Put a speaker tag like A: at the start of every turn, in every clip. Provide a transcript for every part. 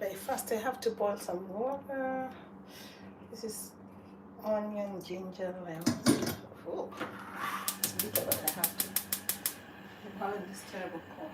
A: But first I have to boil some water. This is onion, ginger, lemon. Oh, it's bitter, but I have to. I'm having this terrible cough.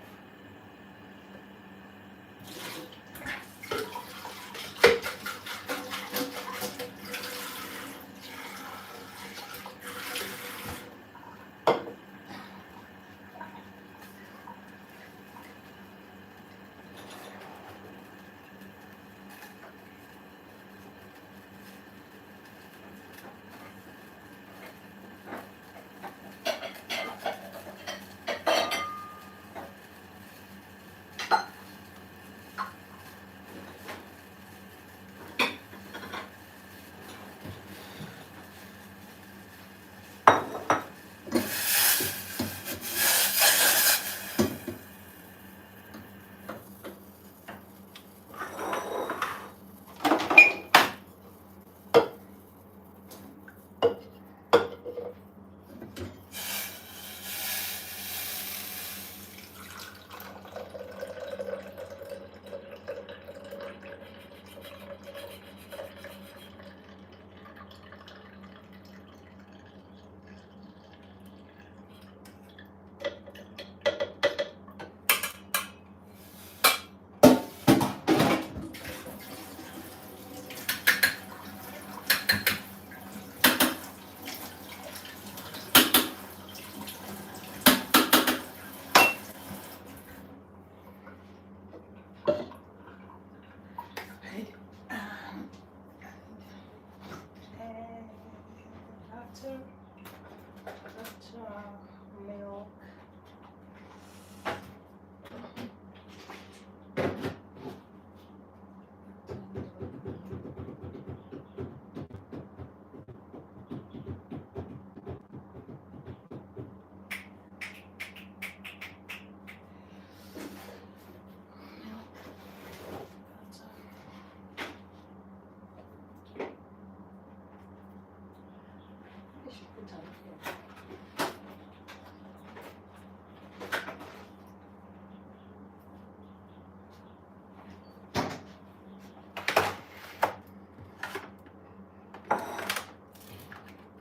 A: Butter, milk.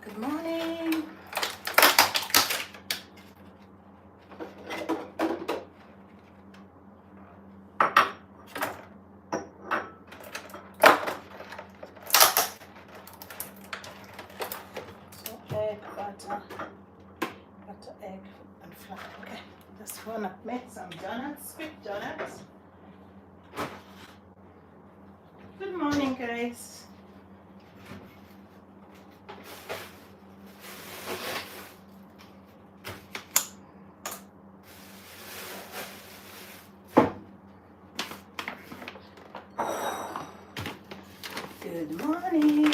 A: Good morning. So egg, butter, egg, and flour. Okay, just wanna make some donuts, quick donuts. Good morning, guys. Good morning.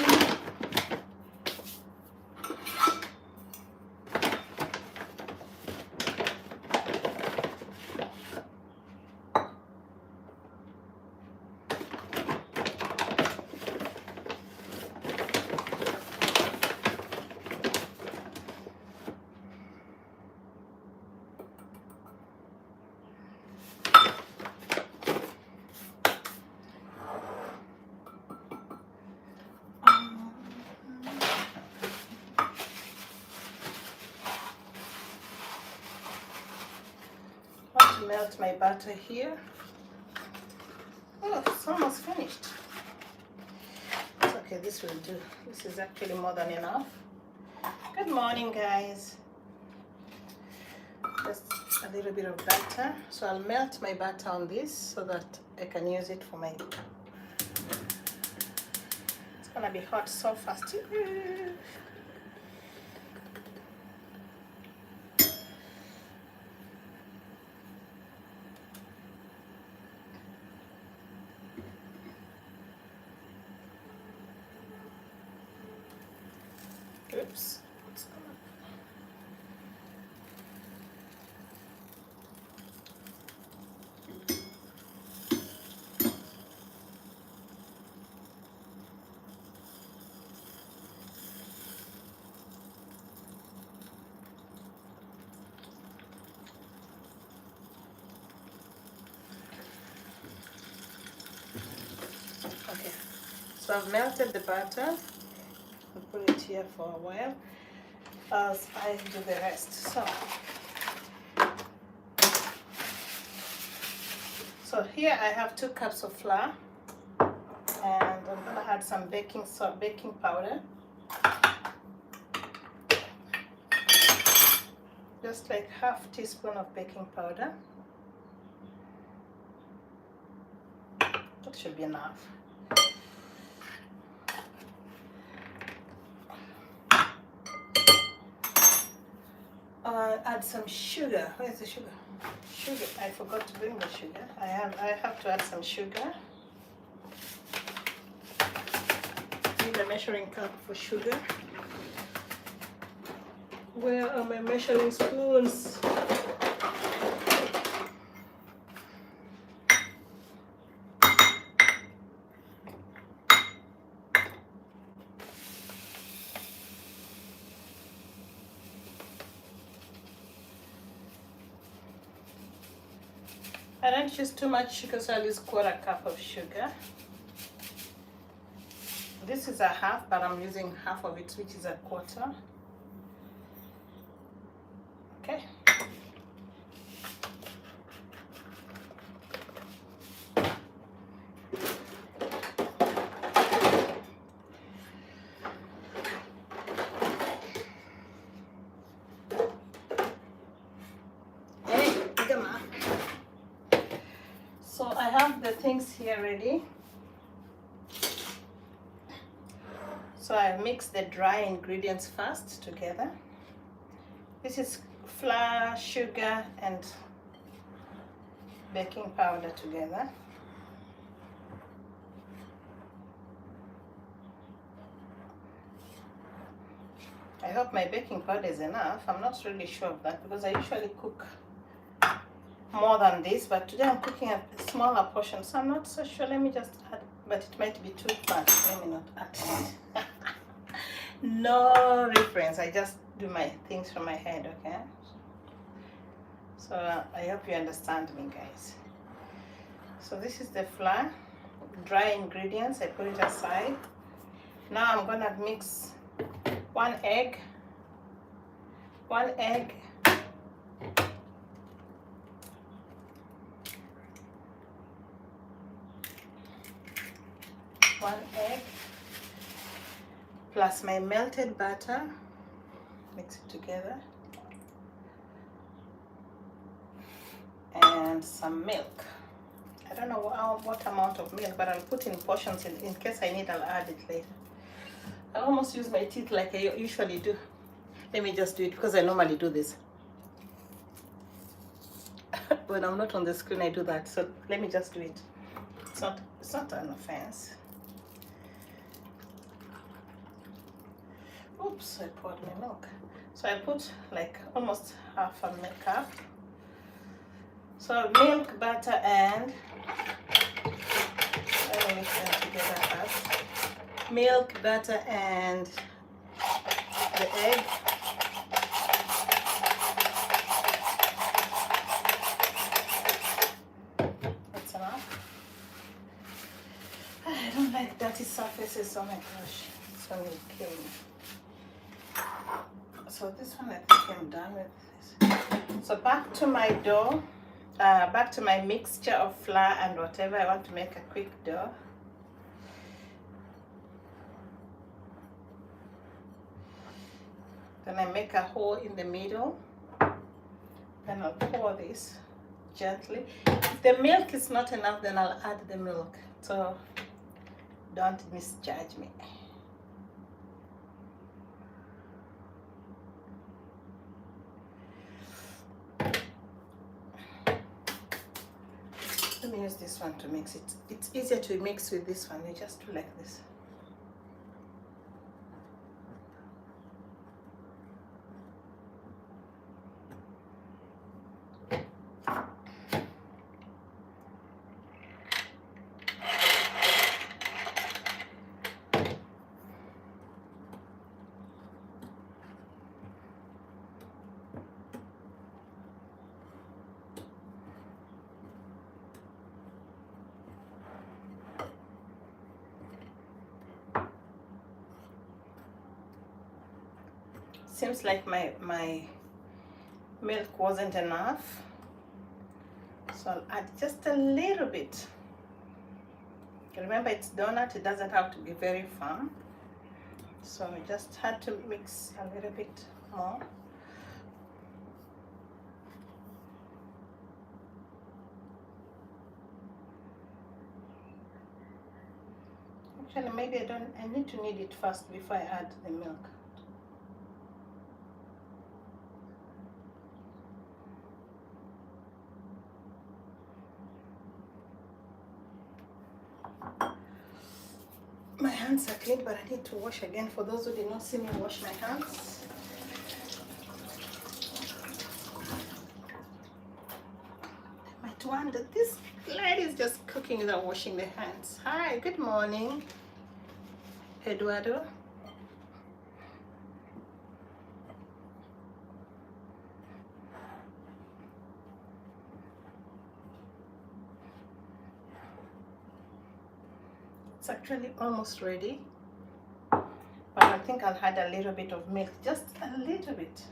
A: Melt my butter here. Oh, it's almost finished. It's okay, this will do. This is actually more than enough. Good morning, guys. Just a little bit of butter. So I'll melt my butter on this so that I can use it for my... It's gonna be hot so fast. Oops. So I've melted the butter and put it here for a while as I do the rest. So here I have 2 cups of flour, and I'm gonna add some baking powder, just like half teaspoon of baking powder. That should be enough. Add some sugar. Where's the sugar? Sugar. I forgot to bring the sugar. I have to add some sugar. Need a measuring cup for sugar. Where are my measuring spoons? I don't use too much sugar, so I'll use 1/4 cup of sugar. This is a half, but I'm using half of it, which is a 1/4. Okay. So I have the things here ready. So I mix the dry ingredients first together. This is flour, sugar, and baking powder together. I hope my baking powder is enough. I'm not really sure of that because I usually cook more than this, but today I'm cooking a smaller portion, so I'm not so sure. Let me just add, but it might be too much. Let me not add it. No reference, I just do my things from my head, okay? So I hope you understand me, guys. So this is the flour, dry ingredients. I put it aside. Now I'm gonna mix 1 egg, 1 egg, 1 egg, plus my melted butter. Mix it together, and some milk. I don't know what amount of milk, but I'll put in portions in case I need. I'll add it later. I almost use my teeth like I usually do. Let me just do it because I normally do this. When I'm not on the screen, I do that. So let me just do it. It's not an offense. Oops, I poured my milk. So I put like almost half a cup. So milk, butter, and let me mix them together first. Milk, butter, and the egg. That's enough. I don't like dirty surfaces. Oh my gosh, this one will kill me. So this one, I think I'm done with this. So back to my dough, back to my mixture of flour and whatever. I want to make a quick dough. Then I make a hole in the middle. Then I'll pour this gently. If the milk is not enough, then I'll add the milk. So don't misjudge me. Let me use this one to mix it. It's easier to mix with this one. You just do like this. Seems like my milk wasn't enough, so I'll add just a little bit. Remember, it's donut, it doesn't have to be very firm, so I just had to mix a little bit more. Actually, maybe I need to knead it first before I add the milk. My hands are clean, but I need to wash again. For those who did not see me wash my hands. I might wonder, this lady is just cooking without washing their hands. Hi, good morning, Eduardo. It's actually almost ready, but I think I'll add a little bit of milk, just a little bit.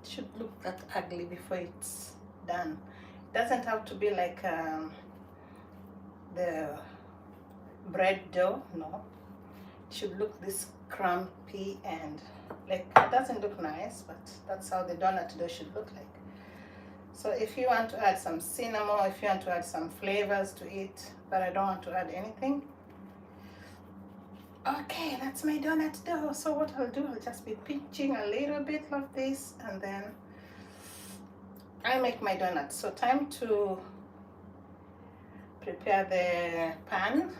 A: Should look that ugly before it's done. It doesn't have to be like the bread dough, no. It should look this crumpy and like, it doesn't look nice, but that's how the donut dough should look like. So if you want to add some cinnamon, if you want to add some flavors to it, but I don't want to add anything. Okay, that's my donut dough. So what I'll do, I'll just be pinching a little bit of this, and then I make my donuts. So time to prepare the pan.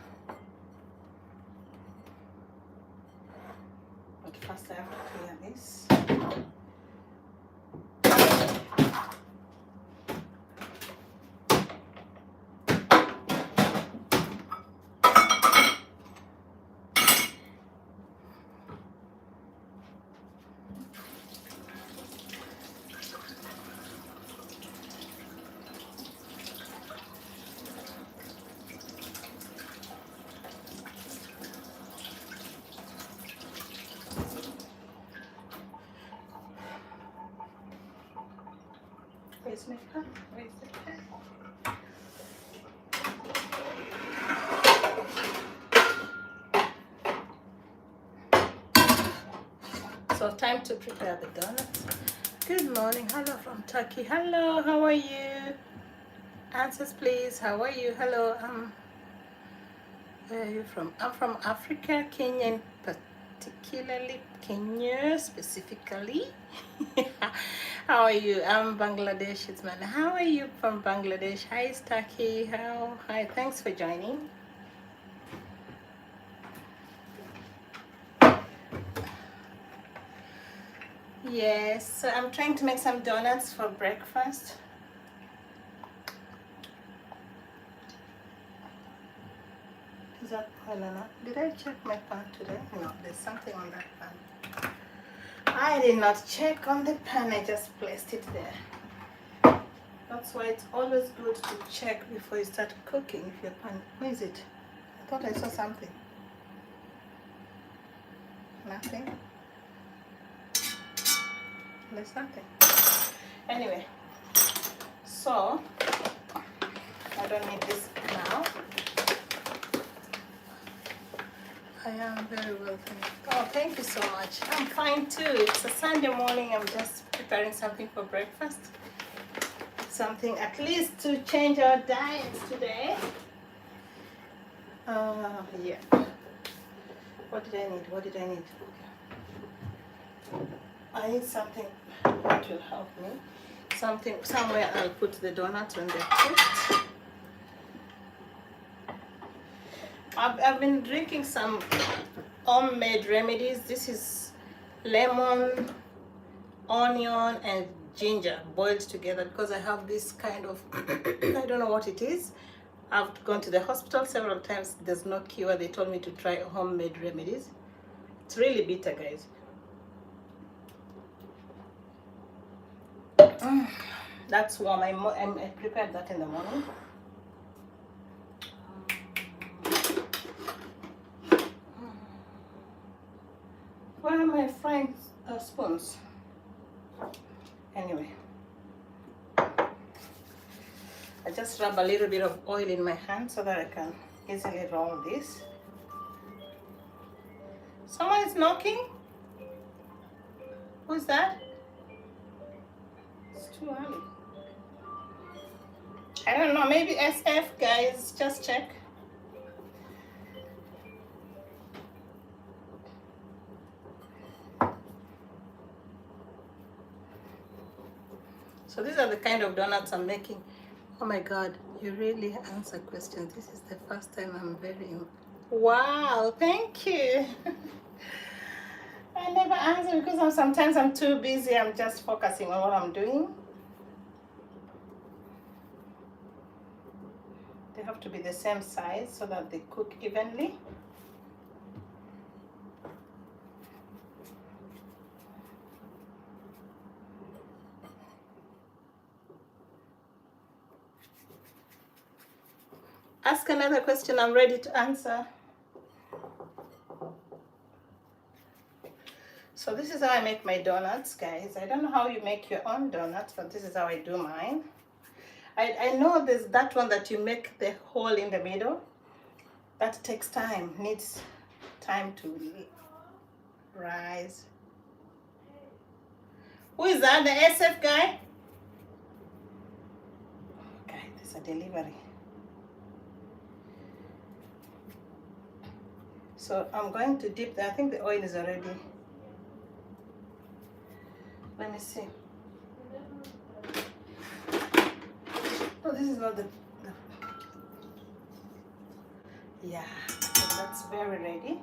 A: But first I have to clear this. Where's my pan? Where's the pan? So time to prepare the donuts. Good morning. Hello from Turkey. Hello, how are you? Answers please. How are you? Hello. Where are you from? I'm from Africa, Kenya, particularly Kenya specifically. How are you? I'm Bangladesh. It's man. How are you from Bangladesh? Hi, it's Turkey. Hi. Thanks for joining. Yes. So I'm trying to make some donuts for breakfast. Is that Helena? Did I check my pan today? No, there's something on that pan. I did not check on the pan, I just placed it there. That's why it's always good to check before you start cooking if your pan. Where is it? I thought I saw something. Nothing. There's nothing. Anyway, so I don't need this now. I am very well, thank you. Oh, thank you so much. I'm fine too. It's a Sunday morning. I'm just preparing something for breakfast. Something at least to change our diets today. Yeah. What did I need? What did I need? I need something that will help me. somewhere I'll put the donuts when they're cooked. I've been drinking some homemade remedies. This is lemon, onion, and ginger boiled together because I have this kind of I don't know what it is. I've gone to the hospital several times. There's no cure. They told me to try homemade remedies. It's really bitter, guys. That's warm. I prepared that in the morning. Where are my frying spoons? Anyway, I just rub a little bit of oil in my hand so that I can easily roll this. Someone is knocking? Who's that? It's too early. I don't know, maybe SF, guys, just check. So these are the kind of donuts I'm making. Oh my God, you really answer questions. This is the first time I'm very... Wow, thank you. I never answer because sometimes I'm too busy. I'm just focusing on what I'm doing. They have to be the same size so that they cook evenly. Ask another question, I'm ready to answer. So this is how I make my donuts, guys. I don't know how you make your own donuts, but this is how I do mine. I know there's that one that you make the hole in the middle. That takes time, needs time to rise. Who is that, the SF guy? Okay, there's a delivery. So I'm going to dip I think the oil is already. Let me see. Oh, this is not the yeah, so that's very ready.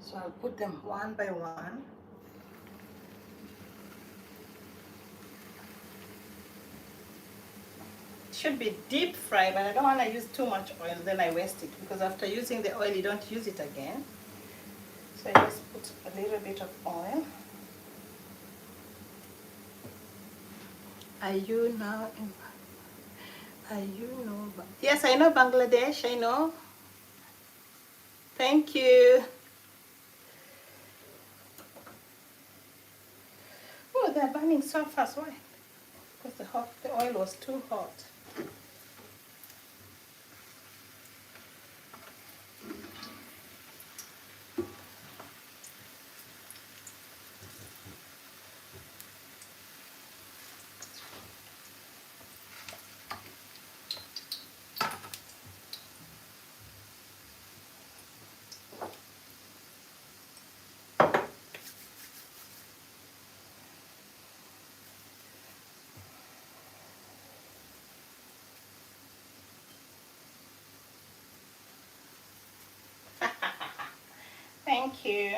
A: So I'll put them one by one. It should be deep fried, but I don't want to use too much oil, then I waste it, because after using the oil you don't use it again. So I just put a little bit of oil. Are you now in... Are you know? Yes, I know Bangladesh, I know. Thank you. Oh, they're burning so fast. Why? Because the oil was too hot. Thank you.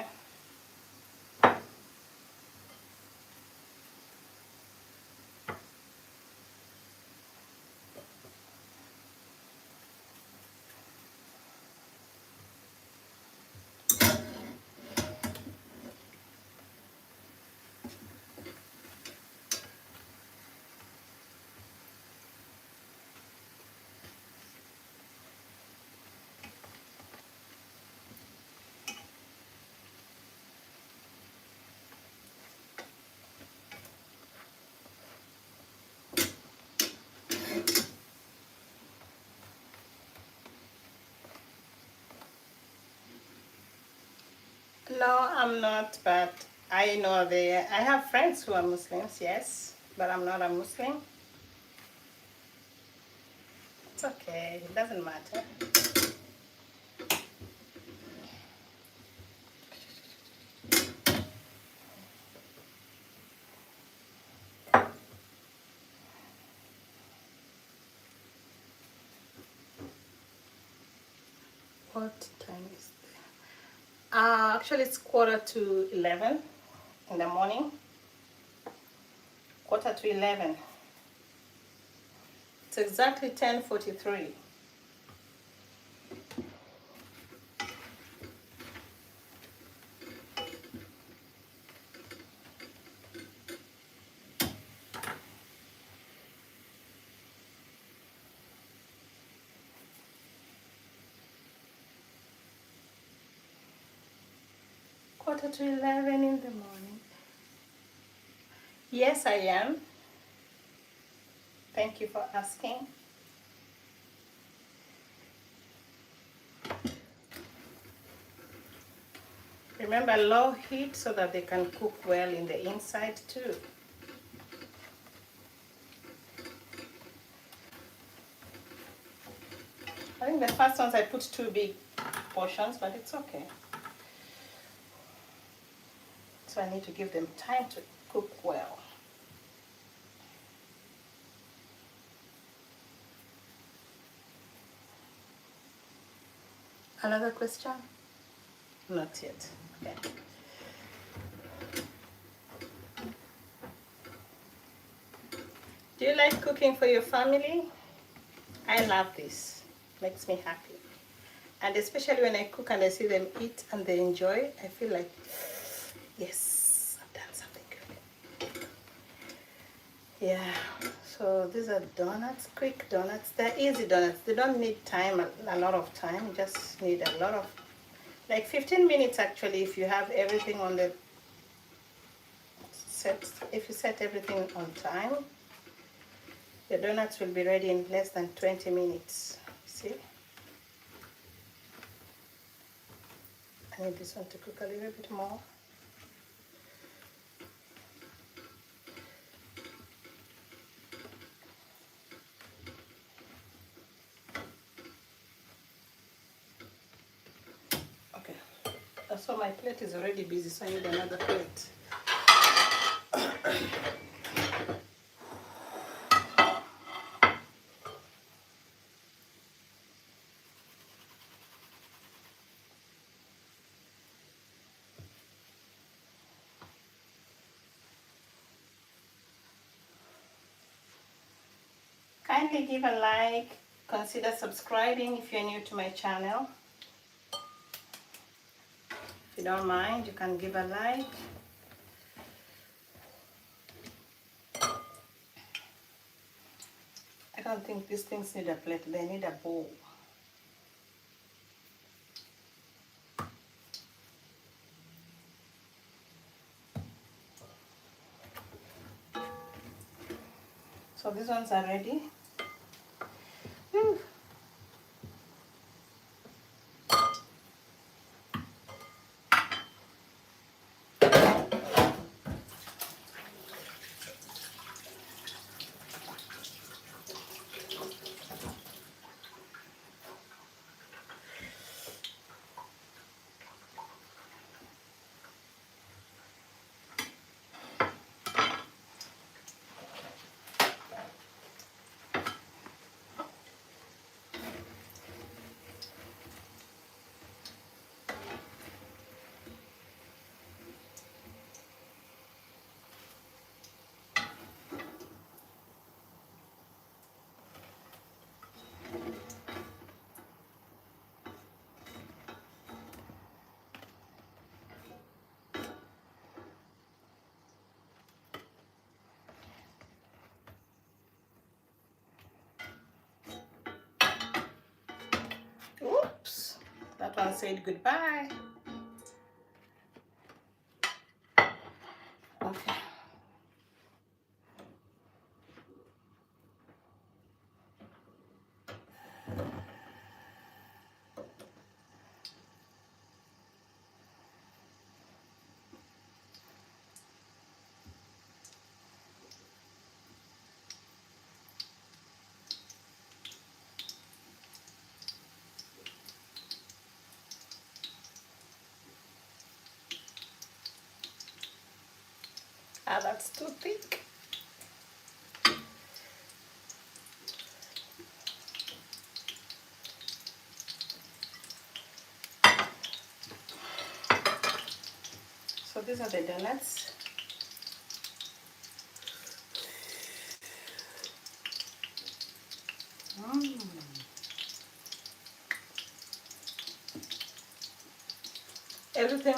A: No, I'm not, but I know I have friends who are Muslims, yes, but I'm not a Muslim. It's okay, it doesn't matter. What time is it? Actually, it's 11:15 in the morning. 11:15. It's exactly 10:43. Quarter to 11 in the morning. Yes, I am. Thank you for asking. Remember, low heat so that they can cook well in the inside too. I think the first ones I put 2 big portions, but it's okay. So I need to give them time to cook well. Another question? Not yet. Okay. Do you like cooking for your family? I love this. Makes me happy. And especially when I cook and I see them eat and they enjoy, I feel like, yes, I've done something good. Yeah, so these are donuts, quick donuts. They're easy donuts. They don't need time, a lot of time. You just need a lot of, like 15 minutes actually, if you have everything on the set. If you set everything on time, the donuts will be ready in less than 20 minutes. See? I need this one to cook a little bit more. Okay. So my plate is already busy, so I need another plate. Kindly give a like, consider subscribing if you're new to my channel. If you don't mind, you can give a like. I don't think these things need a plate, they need a bowl. So these ones are ready. Whew. Oops, that one said goodbye. Okay. Ah, that's too thick. These are the donuts. Everything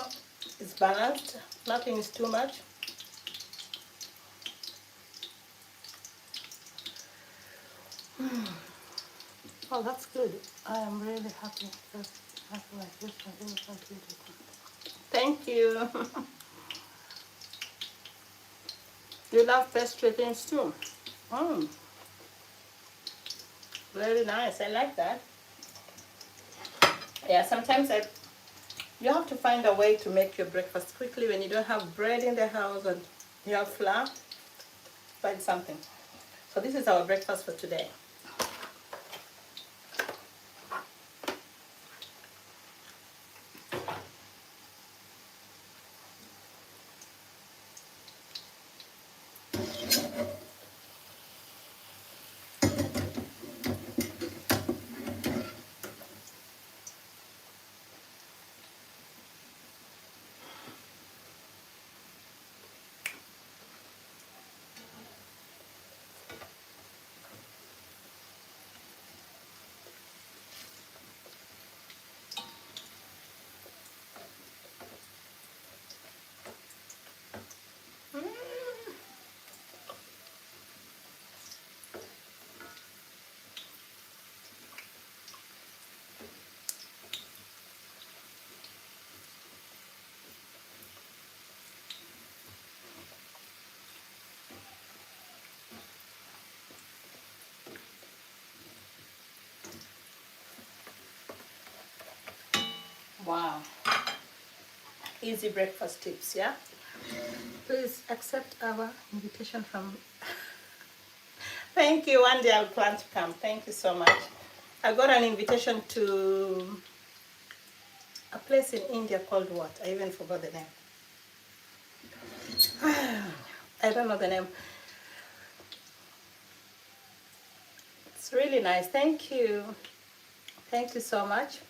A: is balanced. Nothing is too much. Oh, that's good. I am really happy. Just happy like this. Thank you. You love pastry things too. Mm. Very nice. I like that. Yeah, sometimes you have to find a way to make your breakfast quickly when you don't have bread in the house and you have flour. Find something. So this is our breakfast for today. Wow. Easy breakfast tips, yeah? Please accept our invitation from... Thank you. One day I'll plan to come. Thank you so much. I got an invitation to a place in India called what? I even forgot the name. I don't know the name. It's really nice. Thank you. Thank you so much.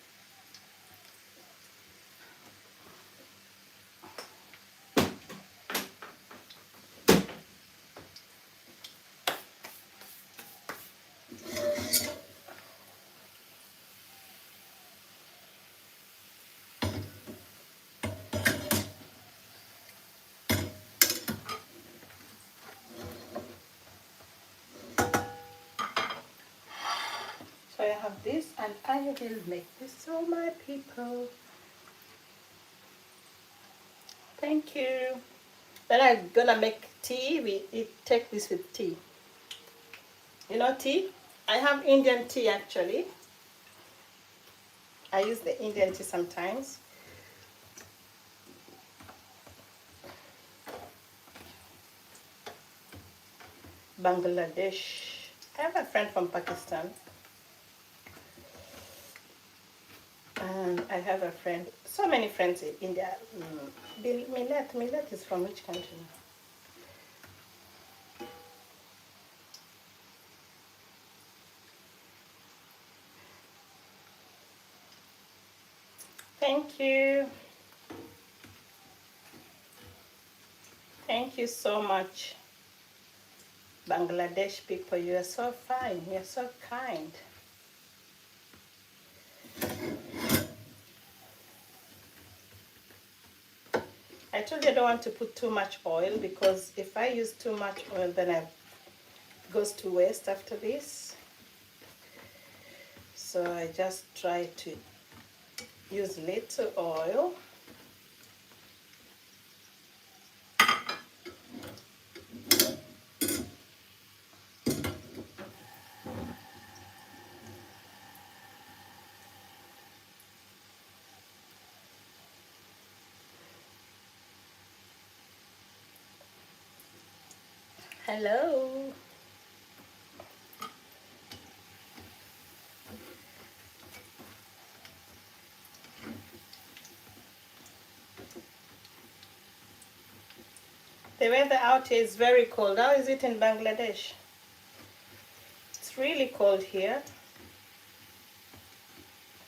A: So I have this and I will make this for my people. Thank you. Then I'm gonna make tea. We take this with tea. You know tea? I have Indian tea actually. I use the Indian tea sometimes. Bangladesh. I have a friend from Pakistan. And I have a friend, so many friends in India. Millet is from which country? Thank you. Thank you so much. Bangladesh people, you are so fine. You are so kind. I told you I don't want to put too much oil because if I use too much oil, then it goes to waste after this. So I just try to use little oil. Hello. The weather out here is very cold. How is it in Bangladesh? It's really cold here.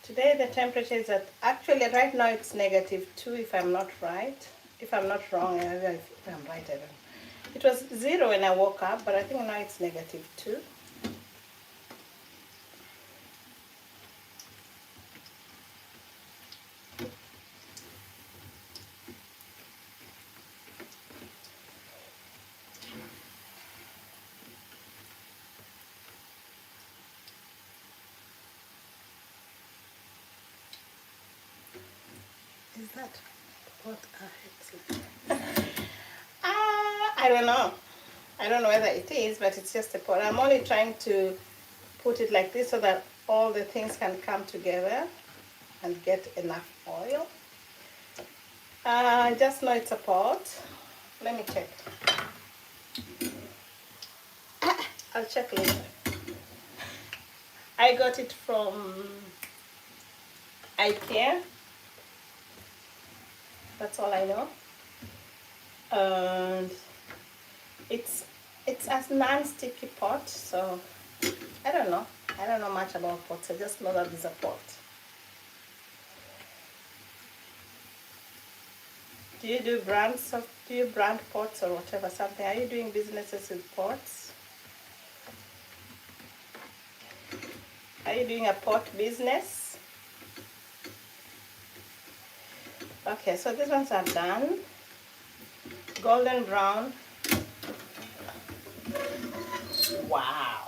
A: Today the temperature is at, actually right now it's -2 if I'm not right. If I'm not wrong, maybe if I'm right, I don't know. It was 0 when I woke up, but I think now it's -2. Is that what I don't know. I don't know whether it is, but it's just a pot. I'm only trying to put it like this so that all the things can come together and get enough oil. I just know it's a pot. Let me check. I'll check later. I got it from IKEA. That's all I know. And it's a non-sticky pot, so I don't know. I don't know much about pots. I just know that it's a pot. Do you brand pots or whatever something? Are you doing businesses with pots? Are you doing a pot business? Okay, so these ones are done. Golden brown. Wow.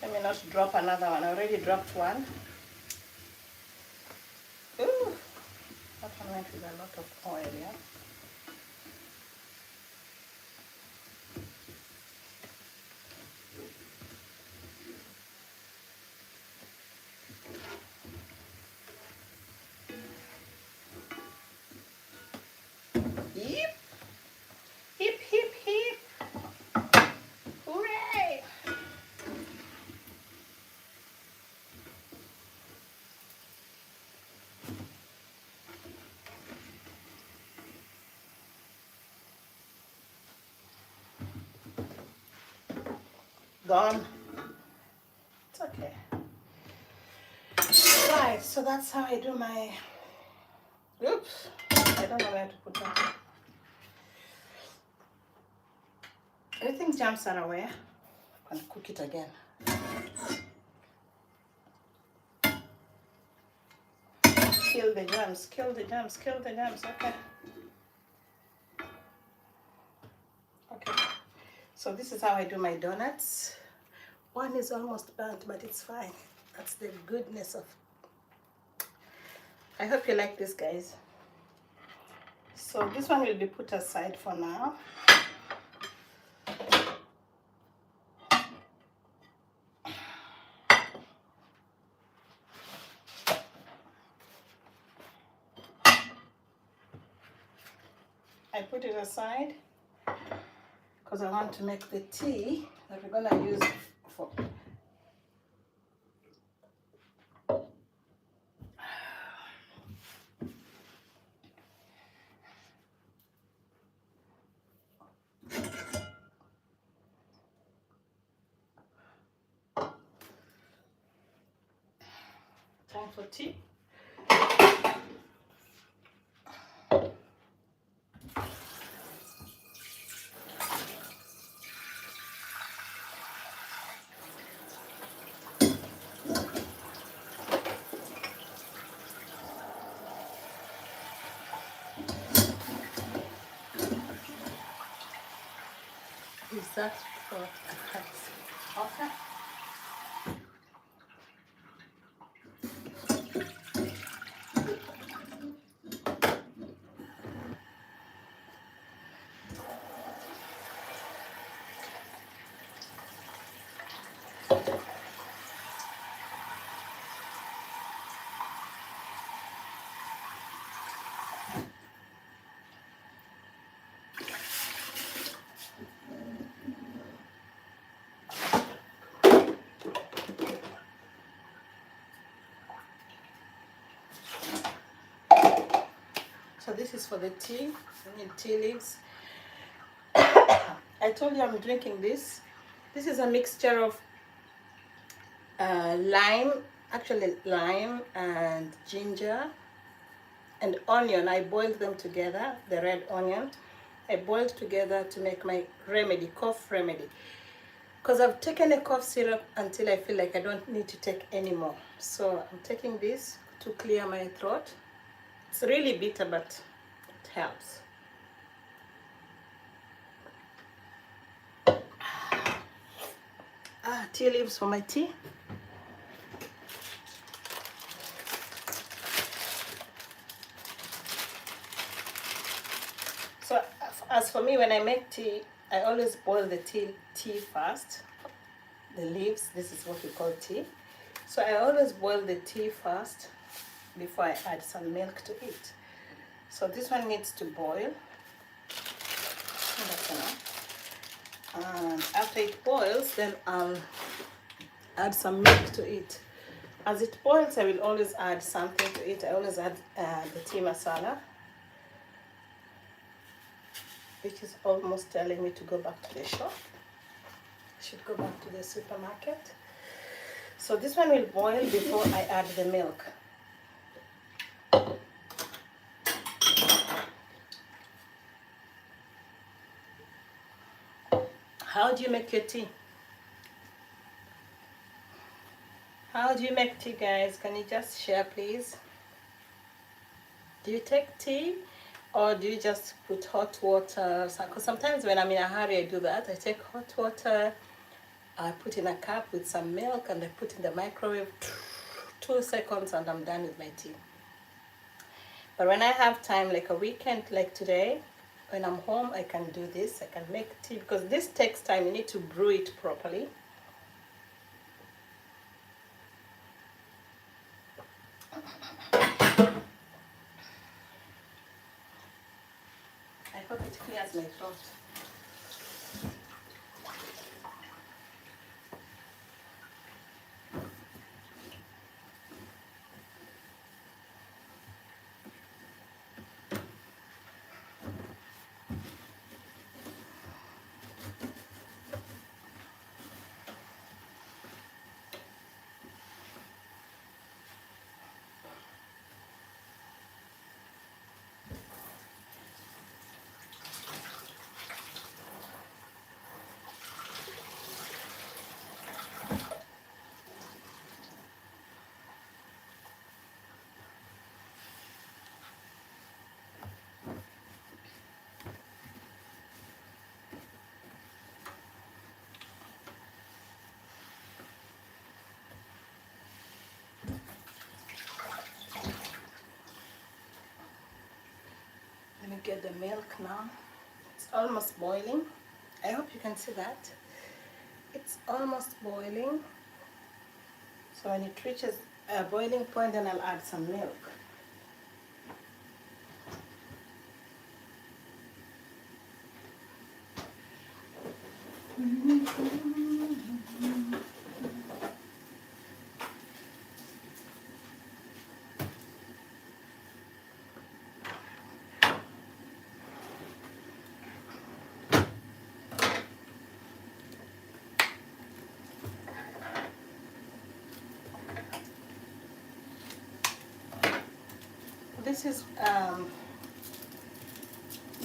A: Let me not drop another one. I already dropped one. Ooh, that one went with a lot of oil, yeah? Yep. Hip, hip, hip. Hooray. Gone. It's okay. Right, so that's how I do my... Oops. I don't know where to put that. Everything jumps out away. And cook it again. Kill the germs, kill the germs, kill the germs. Okay. Okay. So this is how I do my donuts. One is almost burnt, but it's fine. That's the goodness of... I hope you like this, guys. So this one will be put aside for now. I put it aside because I want to make the tea that we're gonna use for... Time for tea. Is that for a cut? Okay. So this is for the tea. I need tea leaves. I told you I'm drinking this This is a mixture of lime, actually lime and ginger and onion. I boiled them together, the red onion. I boiled together to make my remedy, cough remedy. Because I've taken a cough syrup until I feel like I don't need to take any more. So I'm taking this to clear my throat. It's really bitter, but it helps. Tea leaves for my tea. So as for me, when I make tea, I always boil the tea first. The leaves, this is what we call tea. So I always boil the tea first before I add some milk to it. So this one needs to boil. That's enough. And after it boils, then I'll add some milk to it. As it boils, I will always add something to it. I always add the tea masala, which is almost telling me to go back to the shop. I should go back to the supermarket. So this one will boil before I add the milk. How do you make your tea? How do you make tea, guys? Can you just share, please? Do you take tea or do you just put hot water? Because sometimes when I'm in a hurry, I do that. I take hot water, I put in a cup with some milk, and I put in the microwave 2 seconds, and I'm done with my tea. But when I have time, like a weekend like today, when I'm home, I can do this. I can make tea because this takes time. You need to brew it properly. I hope it clears my throat. Let me get the milk now. It's almost boiling. I hope you can see that. It's almost boiling. So when it reaches a boiling point, then I'll add some milk. This is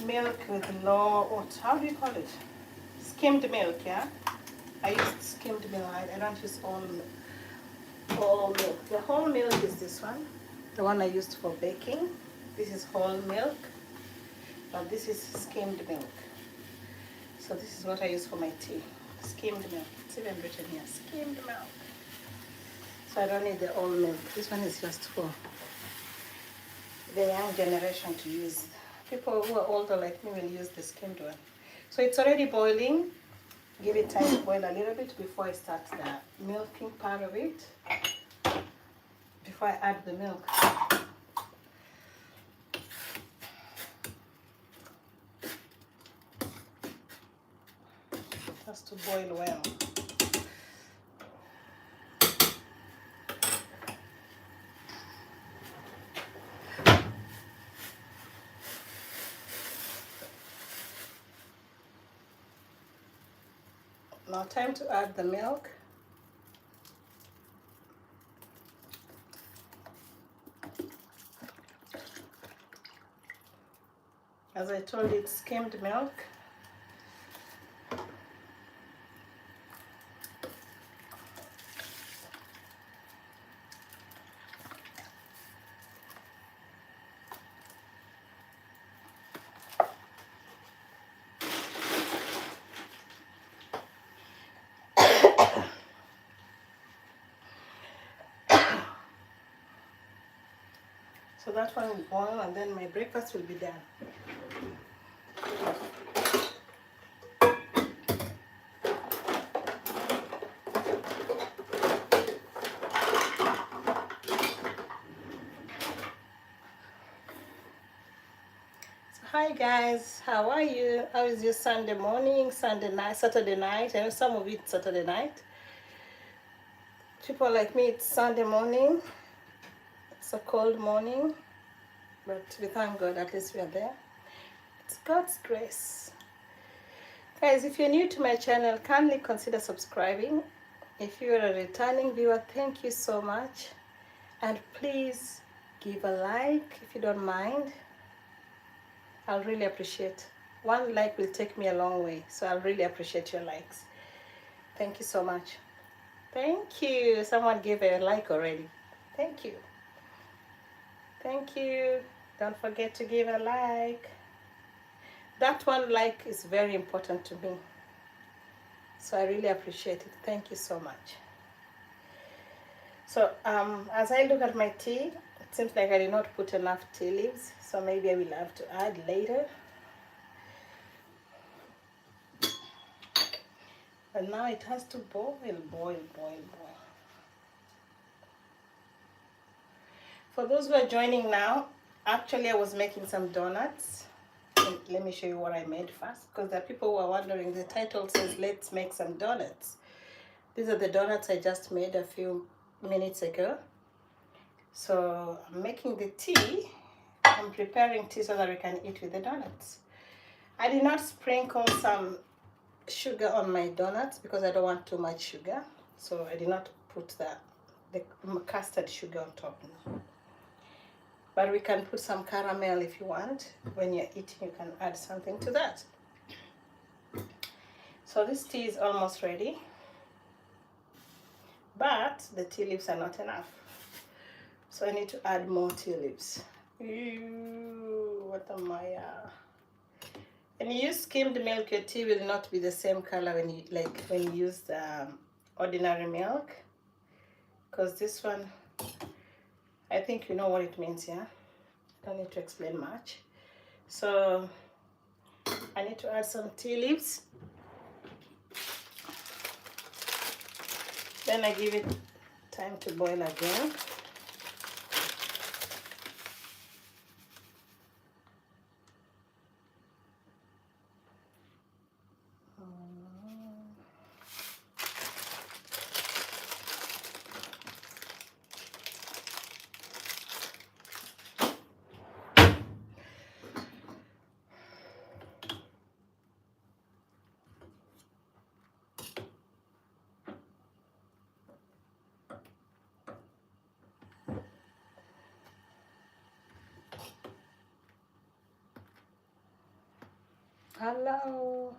A: milk with low, what, how do you call it? Skimmed milk, yeah? I use skimmed milk. I don't use all milk. The whole milk is this one. The one I used for baking. This is whole milk. But this is skimmed milk. So this is what I use for my tea. Skimmed milk. It's even written here. Skimmed milk. So I don't need the old milk. This one is just for the young generation to use. People who are older like me will use the skimmed one. So it's already boiling. Give it time to boil a little bit before I start the milking part of it. Before I add the milk. It has to boil well. Now time to add the milk. As I told you, it's skimmed milk. So that one will boil and then my breakfast will be done. Hi guys, how are you? How is your Sunday morning, Sunday night, Saturday night? I know some of it Saturday night. People like me, it's Sunday morning. It's a cold morning, but we thank God at least we are there. It's God's grace. Guys, if you're new to my channel, kindly consider subscribing. If you're a returning viewer, thank you so much. And please give a like if you don't mind. I'll really appreciate. One like will take me a long way, so I'll really appreciate your likes. Thank you so much. Thank you. Someone gave a like already. Thank you. Thank you. Don't forget to give a like. That one like is very important to me. So I really appreciate it. Thank you so much. So as I look at my tea, it seems like I did not put enough tea leaves. So maybe I will have to add later. But now it has to boil. For those who are joining now, actually I was making some donuts. Let me show you what I made first, because there are people who are wondering. The title says let's make some donuts. These are the donuts I just made a few minutes ago. So I'm making the tea. I'm preparing tea so that we can eat with the donuts. I did not sprinkle some sugar on my donuts because I don't want too much sugar. So I did not put the custard sugar on top now. But we can put some caramel if you want. When you're eating, you can add something to that. So this tea is almost ready. But the tea leaves are not enough. So I need to add more tea leaves. Ew, what am I? When you use skimmed milk, your tea will not be the same color when you use the ordinary milk. Because this one, I think you know what it means, yeah? I don't need to explain much. So I need to add some tea leaves. Then I give it time to boil again. Hello.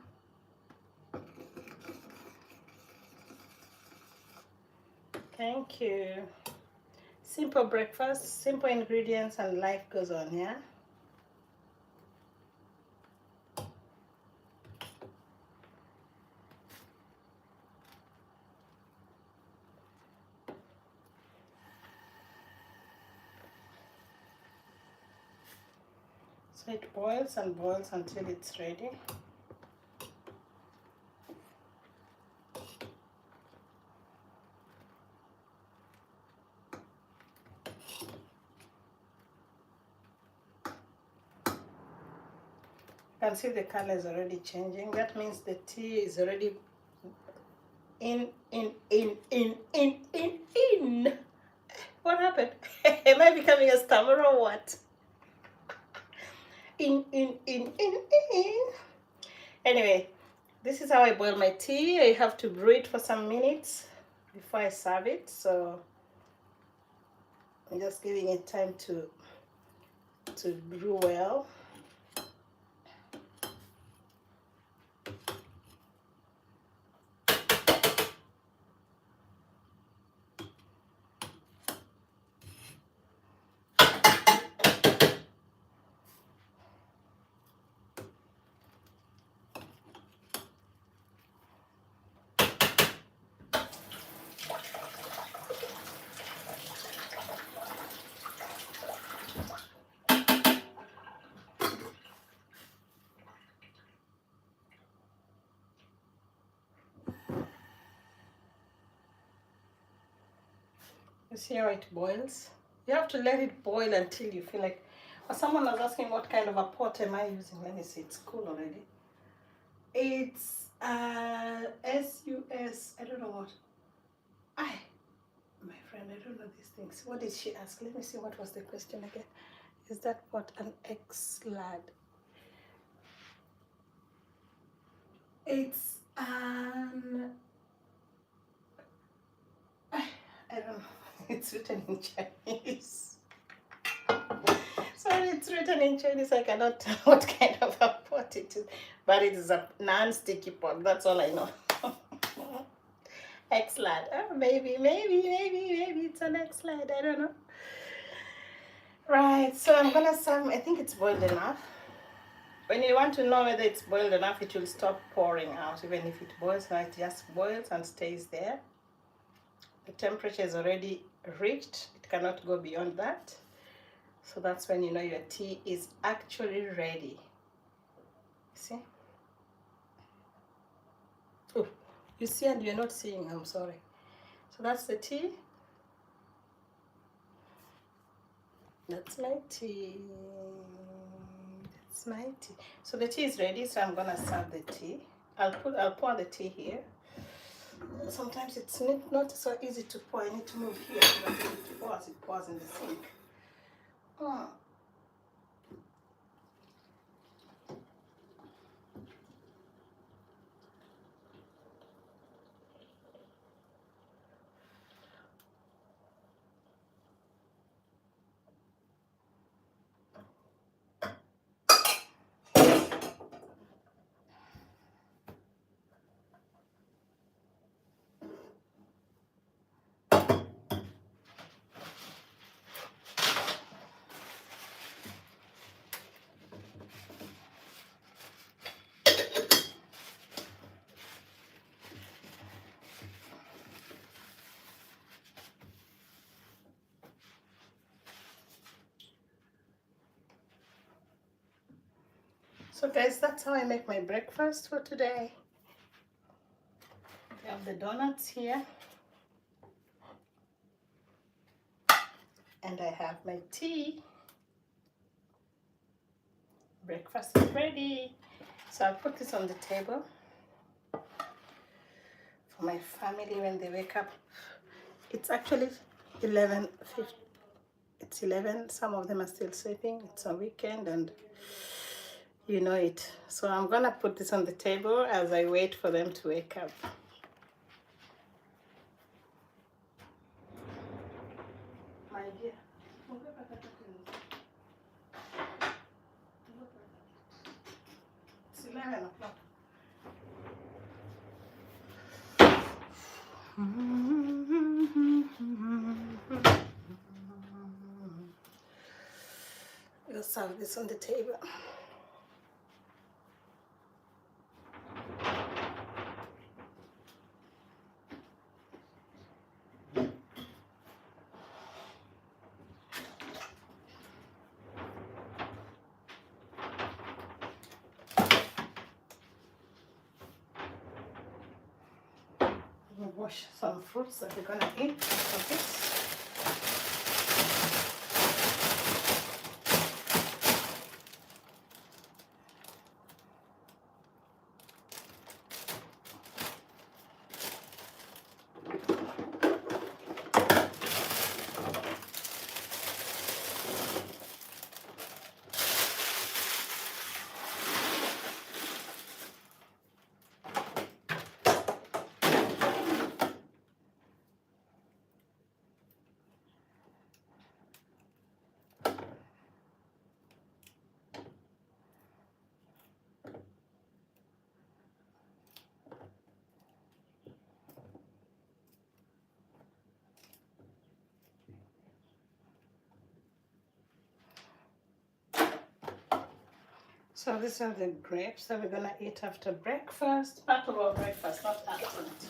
A: Thank you. Simple breakfast, simple ingredients, and life goes on, yeah? So it boils and boils until it's ready. You can see the color is already changing. That means the tea is already in. What happened? Am I becoming a stammerer or what? In. Anyway, this is how I boil my tea. I have to brew it for some minutes before I serve it, so I'm just giving it time to brew well. You see how it boils? You have to let it boil until you feel like, or someone was asking what kind of a pot am I using. Let me see, it's cool already. It's SUS, I don't know what. My friend, I don't know these things. What did she ask? Let me see, what was the question again? Is that pot an X-Lad? It's an, I don't know. It's written in Chinese. Sorry, it's written in Chinese. I cannot tell what kind of a pot it is. But it is a non-sticky pot. That's all I know. X-Lad. Oh, maybe it's an X-Lad. I don't know. Right, so I'm gonna serve. I think it's boiled enough. When you want to know whether it's boiled enough, it will stop pouring out. Even if it boils now, it just boils and stays there. The temperature is already reached. It cannot go beyond that. So that's when you know your tea is actually ready. See? Oh, you see and you're not seeing, I'm sorry. So that's the tea. That's my tea. That's my tea. So the tea is ready, so I'm gonna serve the tea. I'll pour the tea here. Sometimes it's not so easy to pour. I need to move here so that it pours in the sink. Oh. So guys, that's how I make my breakfast for today. I have the donuts here. And I have my tea. Breakfast is ready. So I'll put this on the table for my family when they wake up. It's actually 11:50. It's 11. Some of them are still sleeping. It's a weekend and you know it. So I'm gonna put this on the table as I wait for them to wake up. My dear. It's 11 o'clock. We'll serve this on the table. We'll wash some fruits that we're gonna eat after this. So these are the grapes that we're gonna eat after breakfast. Part of our breakfast, not after it.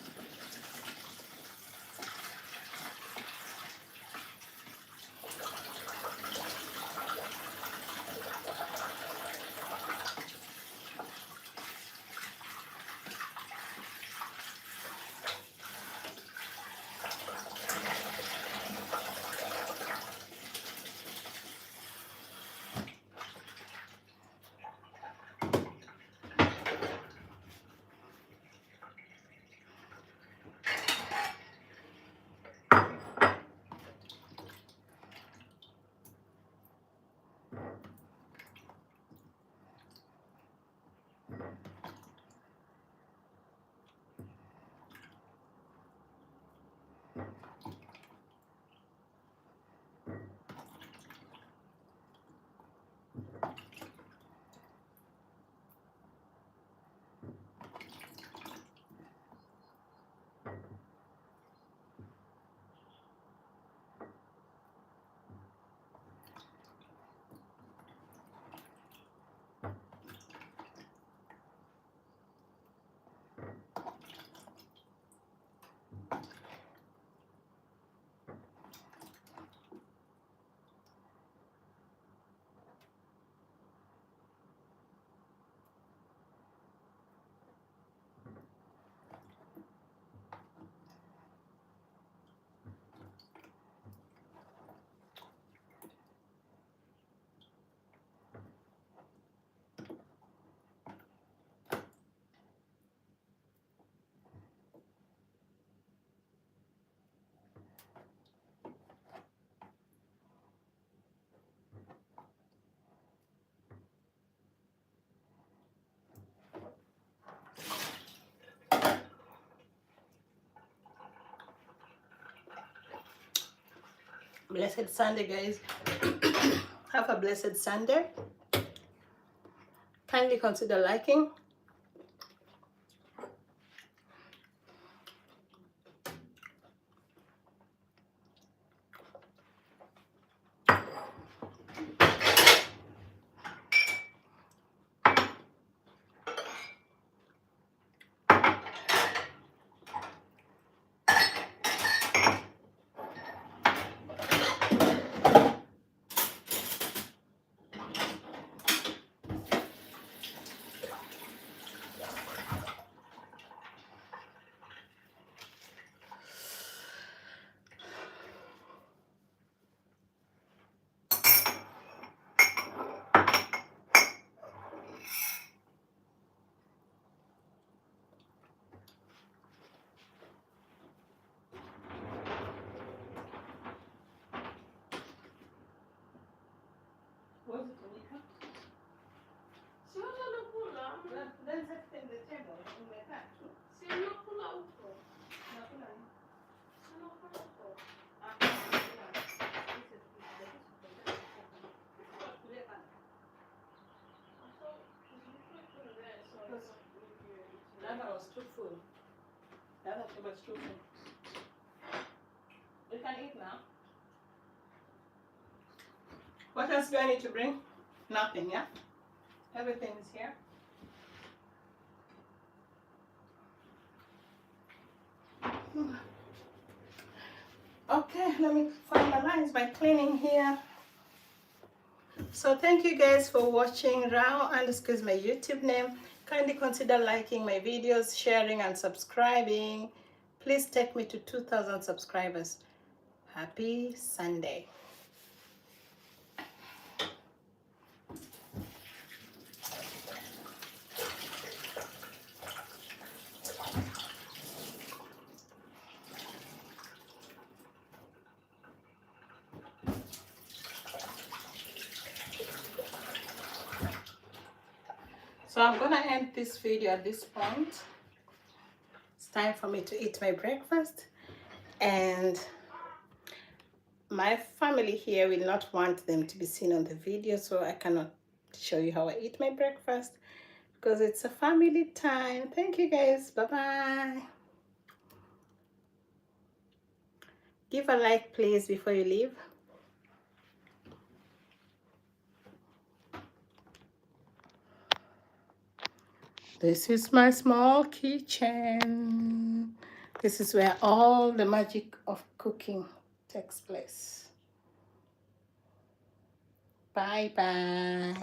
A: Blessed Sunday, guys. Have a blessed Sunday. Kindly consider liking. What's it, Monica?
B: Si watu wanakula,
A: Then set it in the table. Umekaa tu.
B: si wanakula huko.
A: Unakula nini?
B: Si wanakula huko.
A: The other was too full. The other table was too full. You can eat now. What else do I need to bring? Nothing, yeah? Everything is here. Okay, let me finalize by cleaning here. So thank you guys for watching. Rao underscore is my YouTube name. Kindly consider liking my videos, sharing and subscribing. Please take me to 2,000 subscribers. Happy Sunday. So I'm gonna end this video at this point. It's time for me to eat my breakfast, and my family here will not want them to be seen on the video, so I cannot show you how I eat my breakfast because it's a family time. Thank you guys. Bye bye. Give a like please before you leave. This is my small kitchen. This is where all the magic of cooking takes place. Bye bye.